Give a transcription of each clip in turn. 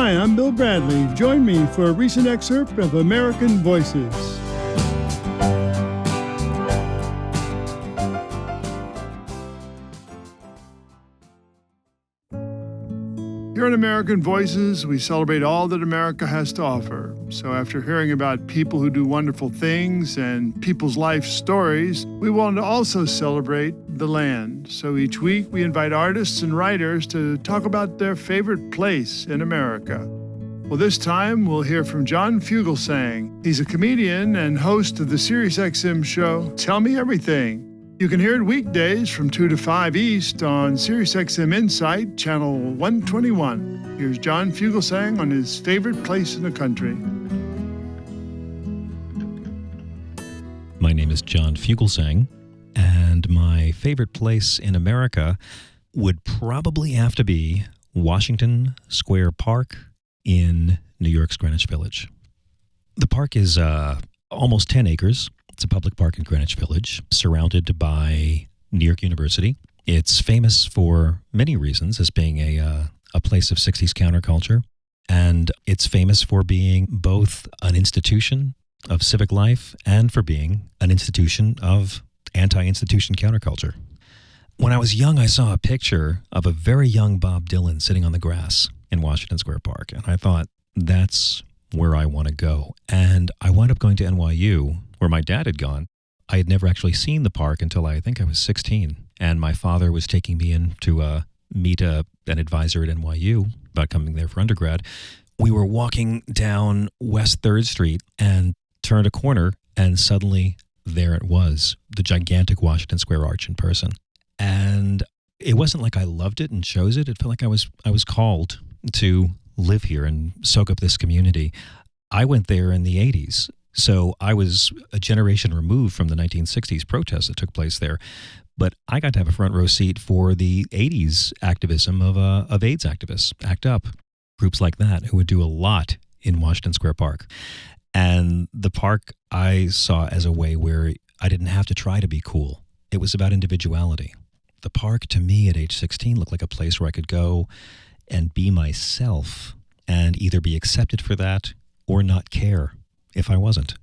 Hi, I'm Bill Bradley. Join me for a recent excerpt of American Voices. Here in American Voices, we celebrate all that America has to offer. So after hearing about people who do wonderful things and people's life stories, we want to also celebrate the land. So each week, we invite artists and writers to talk about their favorite place in America. Well, this time, we'll hear from John Fugelsang. He's a comedian and host of the Sirius show, Tell Me Everything. You can hear it weekdays from 2 to 5 East on SiriusXM Insight, Channel 121. Here's John Fugelsang on his favorite place in the country. My name is John Fugelsang, and my favorite place in America would probably have to be Washington Square Park in New York's Greenwich Village. The park is almost 10 acres. It's a public park in Greenwich Village, surrounded by New York University. It's famous for many reasons, as being a place of 60s counterculture. And it's famous for being both an institution of civic life and for being an institution of anti-institution counterculture. When I was young, I saw a picture of a very young Bob Dylan sitting on the grass in Washington Square Park. And I thought, that's where I want to go. And I wound up going to NYU, where my dad had gone. I had never actually seen the park until I think I was 16. And my father was taking me in to meet an advisor at NYU about coming there for undergrad. We were walking down West 3rd Street and turned a corner, and suddenly there it was, the gigantic Washington Square Arch in person. And it wasn't like I loved it and chose it. It felt like I was called to live here and soak up this community. I went there in the 80s. So I was a generation removed from the 1960s protests that took place there. But I got to have a front row seat for the 80s activism of AIDS activists, ACT UP, groups like that who would do a lot in Washington Square Park. And the park I saw as a way where I didn't have to try to be cool. It was about individuality. The park, to me, at age 16, looked like a place where I could go and be myself and either be accepted for that or not care if I wasn't.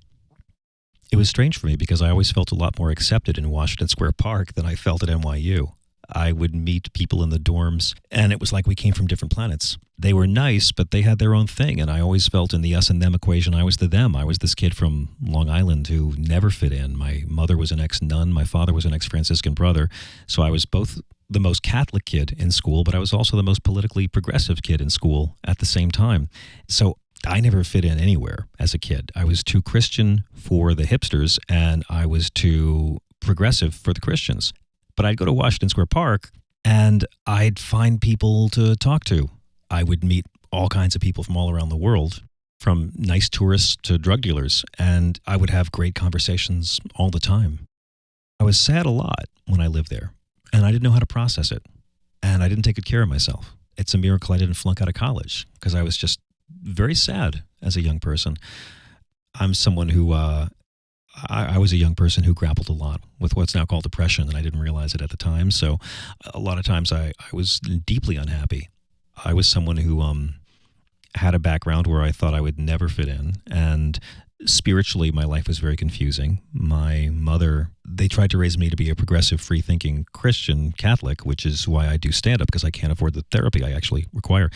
It was strange for me because I always felt a lot more accepted in Washington Square Park than I felt at NYU. I would meet people in the dorms, and it was like we came from different planets. They were nice, but they had their own thing, and I always felt in the us and them equation, I was the them. I was this kid from Long Island who never fit in. My mother was an ex-nun. My father was an ex-Franciscan brother. So I was both the most Catholic kid in school, but I was also the most politically progressive kid in school at the same time. So I never fit in anywhere as a kid. I was too Christian for the hipsters, and I was too progressive for the Christians. But I'd go to Washington Square Park, and I'd find people to talk to. I would meet all kinds of people from all around the world, from nice tourists to drug dealers, and I would have great conversations all the time. I was sad a lot when I lived there, and I didn't know how to process it, and I didn't take good care of myself. It's a miracle I didn't flunk out of college, because I was just very sad as a young person. I'm someone who, I was a young person who grappled a lot with what's now called depression, and I didn't realize it at the time. So a lot of times I was deeply unhappy. I was someone who had a background where I thought I would never fit in, and spiritually my life was very confusing. My mother, they tried to raise me to be a progressive, free-thinking Christian Catholic, which is why I do stand-up, because I can't afford the therapy I actually require.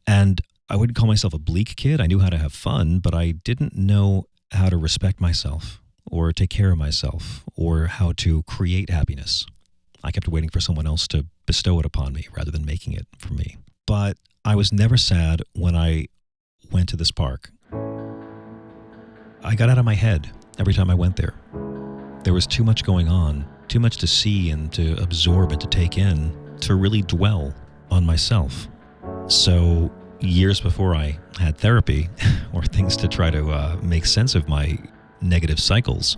And I wouldn't call myself a bleak kid. I knew how to have fun, but I didn't know how to respect myself or take care of myself or how to create happiness. I kept waiting for someone else to bestow it upon me rather than making it for me. But I was never sad when I went to this park. I got out of my head every time I went there. There was too much going on, too much to see and to absorb and to take in, to really dwell on myself. So years before I had therapy or things to try to make sense of my negative cycles,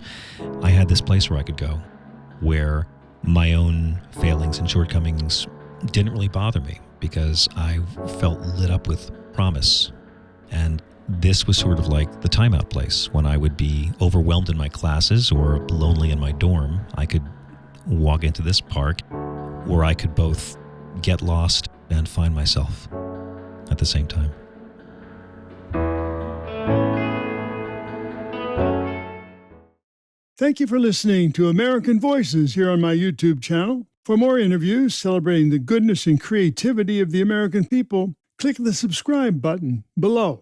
I had this place where I could go, where my own failings and shortcomings didn't really bother me because I felt lit up with promise. And this was sort of like the timeout place. When I would be overwhelmed in my classes or lonely in my dorm, I could walk into this park where I could both get lost and find myself at the same time. Thank you for listening to American Voices here on my YouTube channel. For more interviews celebrating the goodness and creativity of the American people, click the subscribe button below.